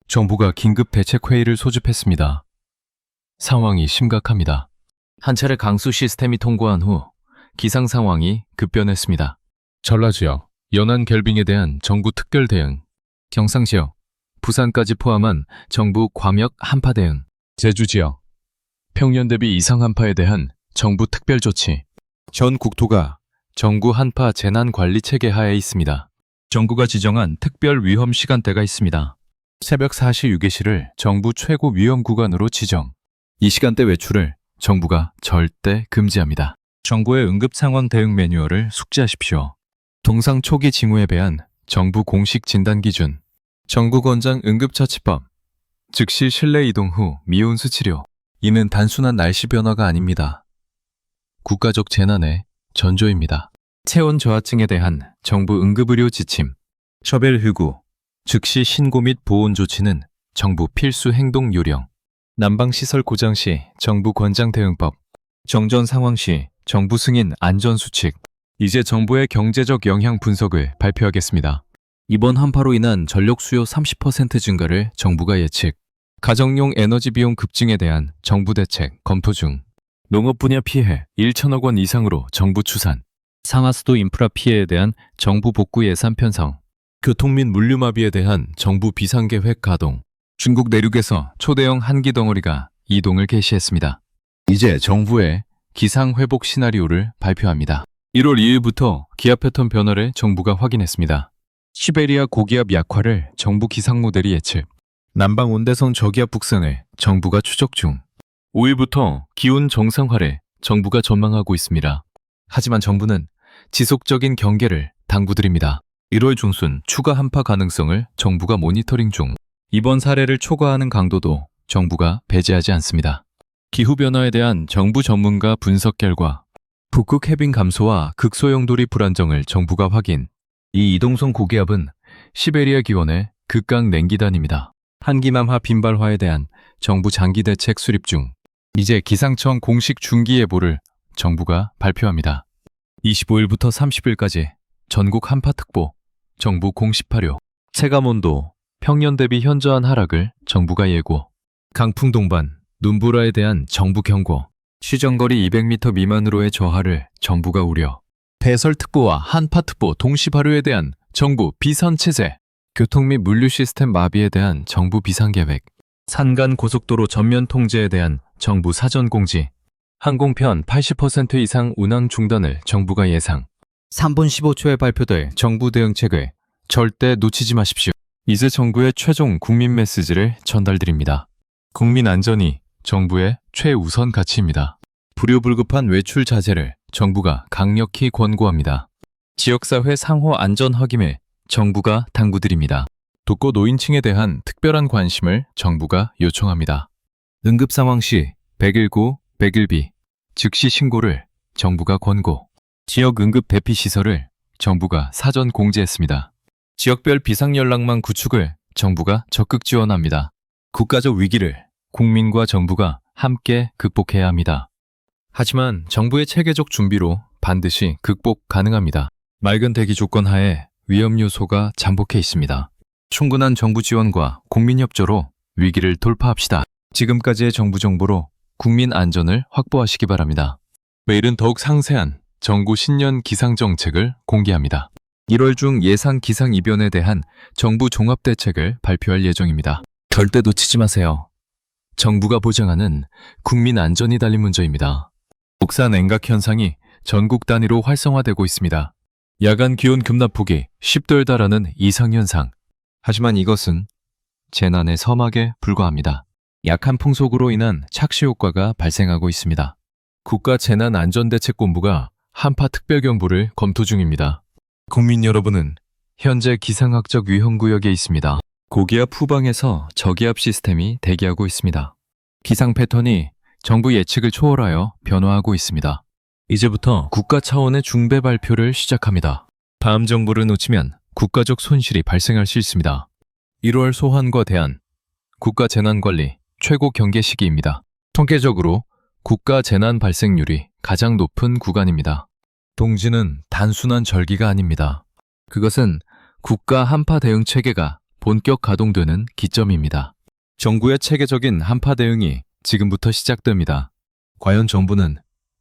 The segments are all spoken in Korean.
정부가 긴급 대책회의를 소집했습니다. 상황이 심각합니다. 한 차례 강수 시스템이 통과한 후 기상 상황이 급변했습니다. 전라지역, 연안 결빙에 대한 정부 특별 대응, 경상지역, 부산까지 포함한 정부 과역 한파 대응, 제주지역, 평년 대비 이상 한파에 대한 정부 특별 조치, 전 국토가 정부 한파 재난관리 체계 하에 있습니다. 정부가 지정한 특별 위험 시간대가 있습니다. 새벽 4시 6개시를 정부 최고 위험 구간으로 지정. 이 시간대 외출을 정부가 절대 금지합니다. 정부의 응급 상황 대응 매뉴얼을 숙지하십시오. 동상 초기 징후에 대한 정부 공식 진단 기준, 정부권장 응급처치법, 즉시 실내 이동 후 미온수 치료. 이는 단순한 날씨 변화가 아닙니다. 국가적 재난의 전조입니다. 체온 저하증에 대한 정부 응급의료 지침, 처벨휴구, 즉시 신고 및 보온 조치는 정부 필수 행동 요령, 난방시설 고장 시 정부 권장 대응법, 정전 상황 시 정부 승인 안전수칙. 이제 정부의 경제적 영향 분석을 발표하겠습니다. 이번 한파로 인한 전력 수요 30% 증가를 정부가 예측, 가정용 에너지 비용 급증에 대한 정부 대책 검토 중, 농업 분야 피해 1천억 원 이상으로 정부 추산, 상하수도 인프라 피해에 대한 정부 복구 예산 편성, 교통 및 물류마비에 대한 정부 비상계획 가동, 중국 내륙에서 초대형 한기 덩어리가 이동을 개시했습니다. 이제 정부의 기상회복 시나리오를 발표합니다. 1월 2일부터 기압 패턴 변화를 정부가 확인했습니다. 시베리아 고기압 약화를 정부 기상 모델이 예측, 남방 온대성 저기압 북상을 정부가 추적 중, 5일부터 기온 정상화를 정부가 전망하고 있습니다. 하지만 정부는 지속적인 경계를 당부드립니다. 1월 중순 추가 한파 가능성을 정부가 모니터링 중, 이번 사례를 초과하는 강도도 정부가 배제하지 않습니다. 기후변화에 대한 정부 전문가 분석 결과, 북극 해빙 감소와 극소형 돌이 불안정을 정부가 확인. 이 이동성 고기압은 시베리아 기원의 극강 냉기단입니다. 한기남하 빈발화에 대한 정부 장기 대책 수립 중. 이제 기상청 공식 중기 예보를 정부가 발표합니다. 25일부터 30일까지 전국 한파특보, 정부 공식 발효, 체감온도, 평년 대비 현저한 하락을 정부가 예고, 강풍 동반, 눈보라에 대한 정부 경고, 시정거리 200m 미만으로의 저하를 정부가 우려, 대설특보와 한파특보 동시 발효에 대한 정부 비선체제, 교통 및 물류 시스템 마비에 대한 정부 비상계획, 산간 고속도로 전면 통제에 대한 정부 사전 공지, 항공편 80% 이상 운항 중단을 정부가 예상, 3분 15초에 발표될 정부 대응책을 절대 놓치지 마십시오. 이제 정부의 최종 국민 메시지를 전달드립니다. 국민 안전이 정부의 최우선 가치입니다. 불효불급한 외출 자제를 정부가 강력히 권고합니다. 지역사회 상호 안전 확인을 정부가 당부드립니다. 독거 노인층에 대한 특별한 관심을 정부가 요청합니다. 응급 상황 시 119, 112 즉시 신고를 정부가 권고, 지역 응급 대피 시설을 정부가 사전 공지했습니다. 지역별 비상연락망 구축을 정부가 적극 지원합니다. 국가적 위기를 국민과 정부가 함께 극복해야 합니다. 하지만 정부의 체계적 준비로 반드시 극복 가능합니다. 맑은 대기 조건 하에 위험 요소가 잠복해 있습니다. 충분한 정부 지원과 국민 협조로 위기를 돌파합시다. 지금까지의 정부 정보로 국민 안전을 확보하시기 바랍니다. 내일은 더욱 상세한 정부 신년 기상정책을 공개합니다. 1월 중 예상 기상 이변에 대한 정부 종합대책을 발표할 예정입니다. 절대 놓치지 마세요. 정부가 보장하는 국민 안전이 달린 문제입니다. 복사 냉각 현상이 전국 단위로 활성화되고 있습니다. 야간 기온 급락폭이 10도에 달하는 이상현상. 하지만 이것은 재난의 서막에 불과합니다. 약한 풍속으로 인한 착시 효과가 발생하고 있습니다. 국가재난안전대책본부가 한파 특별경보를 검토 중입니다. 국민 여러분은 현재 기상학적 위험구역에 있습니다. 고기압 후방에서 저기압 시스템이 대기하고 있습니다. 기상 패턴이 정부 예측을 초월하여 변화하고 있습니다. 이제부터 국가 차원의 중대 발표를 시작합니다. 다음 정보를 놓치면 국가적 손실이 발생할 수 있습니다. 1월 소환과 대안, 국가재난관리 최고 경계 시기입니다. 통계적으로 국가 재난 발생률이 가장 높은 구간입니다. 동지는 단순한 절기가 아닙니다. 그것은 국가 한파 대응 체계가 본격 가동되는 기점입니다. 정부의 체계적인 한파 대응이 지금부터 시작됩니다. 과연 정부는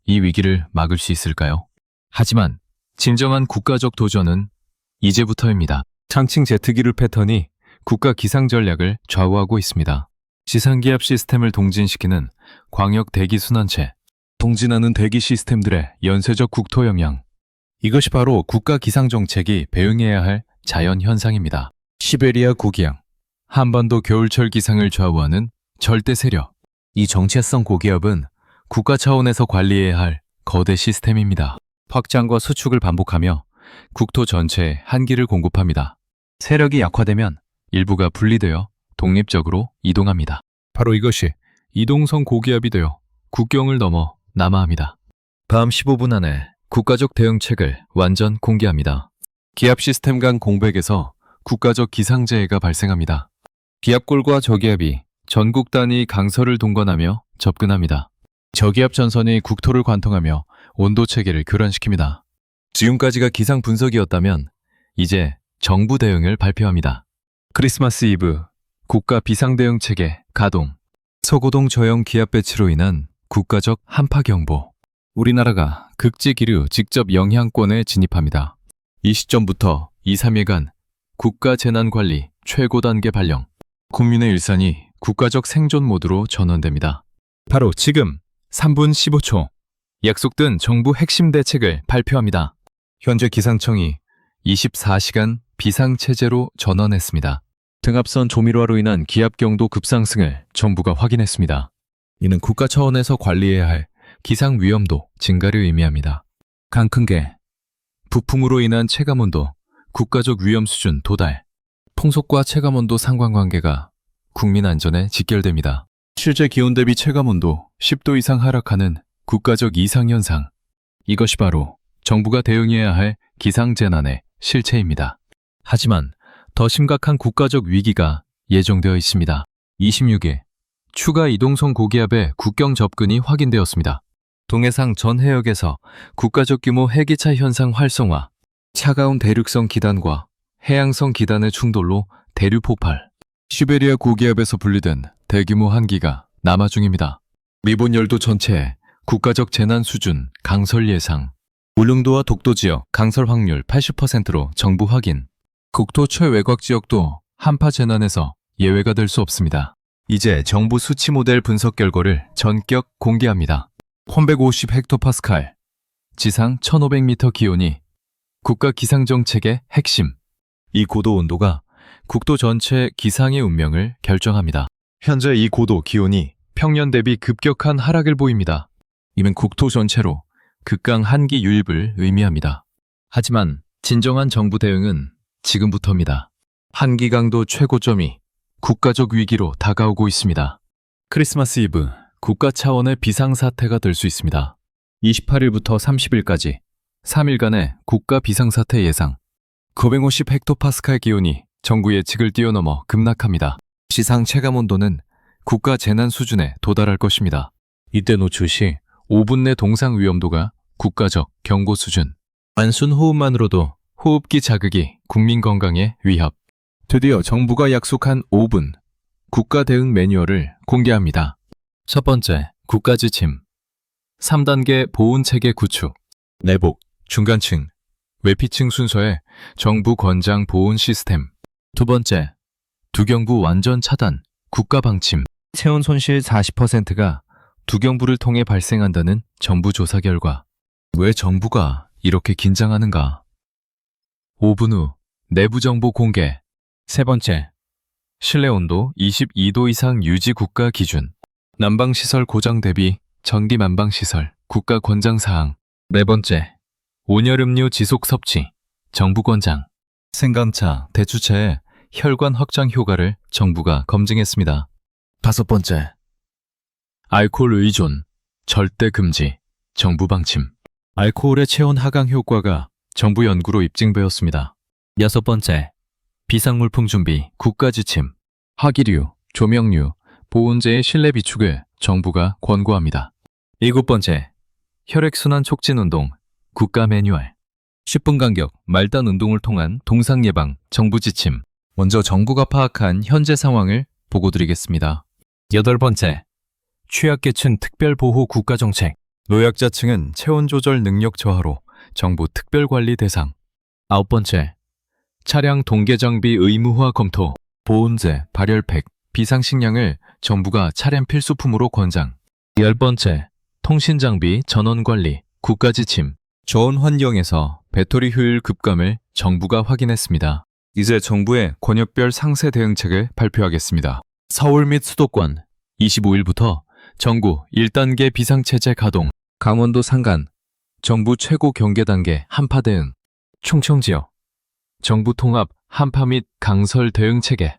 이 위기를 막을 수 있을까요? 하지만 진정한 국가적 도전은 이제부터입니다. 창칭 제트기류 패턴이 국가 기상 전략을 좌우하고 있습니다. 지상기압 시스템을 동진시키는 광역 대기 순환체, 동진하는 대기 시스템들의 연쇄적 국토 영향. 이것이 바로 국가 기상 정책이 배응해야 할 자연 현상입니다. 시베리아 고기양, 한반도 겨울철 기상을 좌우하는 절대 세력. 이 정체성 고기압은 국가 차원에서 관리해야 할 거대 시스템입니다. 확장과 수축을 반복하며 국토 전체에 한기를 공급합니다. 세력이 약화되면 일부가 분리되어 독립적으로 이동합니다. 바로 이것이 이동성 고기압이 되어 국경을 넘어 남하합니다. 밤 15분 안에 국가적 대응책을 완전 공개합니다. 기압 시스템 간 공백에서 국가적 기상재해가 발생합니다. 기압골과 저기압이 전국 단위 강서를 동반하며 접근합니다. 저기압 전선이 국토를 관통하며 온도 체계를 교란시킵니다. 지금까지가 기상 분석이었다면 이제 정부 대응을 발표합니다. 크리스마스 이브 국가 비상대응 체계 가동. 서고동 저형 기압 배치로 인한 국가적 한파 경보. 우리나라가 극지기류 직접 영향권에 진입합니다. 이 시점부터 2, 3일간 국가재난관리 최고 단계 발령. 국민의 일상이 국가적 생존 모드로 전환됩니다. 바로 지금 3분 15초 약속된 정부 핵심 대책을 발표합니다. 현재 기상청이 24시간 비상체제로 전환했습니다. 등압선 조밀화로 인한 기압 경도 급상승을 정부가 확인했습니다. 이는 국가 차원에서 관리해야 할 기상 위험도 증가를 의미합니다. 강큰계, 부풍으로 인한 체감온도 국가적 위험 수준 도달. 풍속과 체감온도 상관관계가 국민 안전에 직결됩니다. 실제 기온 대비 체감온도 10도 이상 하락하는 국가적 이상현상. 이것이 바로 정부가 대응해야 할 기상재난의 실체입니다. 하지만 더 심각한 국가적 위기가 예정되어 있습니다. 26일, 추가 이동성 고기압의 국경 접근이 확인되었습니다. 동해상 전 해역에서 국가적 규모 해기차 현상 활성화, 차가운 대륙성 기단과 해양성 기단의 충돌로 대류 폭발, 시베리아 고기압에서 분리된 대규모 한기가 남하 중입니다. 일본 열도 전체에 국가적 재난 수준 강설 예상, 울릉도와 독도 지역 강설 확률 80%로 정부 확인, 국토 최외곽 지역도 한파 재난에서 예외가 될 수 없습니다. 이제 정부 수치 모델 분석 결과를 전격 공개합니다. 1150 헥토파스칼, 지상 1500m 기온이 국가 기상정책의 핵심. 이 고도 온도가 국토 전체 기상의 운명을 결정합니다. 현재 이 고도 기온이 평년 대비 급격한 하락을 보입니다. 이는 국토 전체로 극강 한기 유입을 의미합니다. 하지만 진정한 정부 대응은 지금부터입니다. 한기 강도 최고점이 국가적 위기로 다가오고 있습니다. 크리스마스 이브 국가 차원의 비상사태가 될 수 있습니다. 28일부터 30일까지 3일간의 국가 비상사태 예상. 950 헥토파스칼 기온이 정부 예측을 뛰어넘어 급락합니다. 시상 체감온도는 국가 재난 수준에 도달할 것입니다. 이때 노출 시 5분 내 동상 위험도가 국가적 경고 수준. 단순 호흡만으로도 호흡기 자극이 국민 건강에 위협. 드디어 정부가 약속한 5분 국가 대응 매뉴얼을 공개합니다. 첫 번째, 국가 지침. 3단계 보온 체계 구축. 내복, 중간층, 외피층 순서의 정부 권장 보온 시스템. 두 번째, 두경부 완전 차단, 국가 방침. 체온 손실 40%가 두경부를 통해 발생한다는 정부 조사 결과. 왜 정부가 이렇게 긴장하는가? 5분 후 내부 정보 공개. 세 번째, 실내 온도 22도 이상 유지 국가 기준. 난방시설 고장 대비 전기 난방시설 국가 권장 사항. 네 번째, 온열음료 지속 섭취 정부 권장. 생강차, 대추차의 혈관 확장 효과를 정부가 검증했습니다. 다섯 번째, 알코올 의존 절대 금지 정부 방침. 알코올의 체온 하강 효과가 정부 연구로 입증되었습니다. 여섯 번째, 비상물품 준비 국가 지침. 화기류, 조명류, 보온재의 실내 비축을 정부가 권고합니다. 일곱 번째, 혈액순환 촉진 운동 국가 매뉴얼. 10분 간격 말단 운동을 통한 동상 예방 정부 지침. 먼저 정부가 파악한 현재 상황을 보고드리겠습니다. 8번째, 취약계층 특별보호 국가정책. 노약자층은 체온조절 능력 저하로 정부 특별관리 대상. 9번째, 차량 동계장비 의무화 검토. 보온재, 발열팩, 비상식량을 정부가 차량 필수품으로 권장. 10번째, 통신장비 전원관리, 국가지침. 좋은 환경에서 배터리 효율 급감을 정부가 확인했습니다. 이제 정부의 권역별 상세 대응책을 발표하겠습니다. 서울 및 수도권 25일부터 전국 1단계 비상체제 가동. 강원도 산간 정부 최고 경계 단계 한파 대응. 충청지역 정부 통합 한파 및 강설 대응 체계.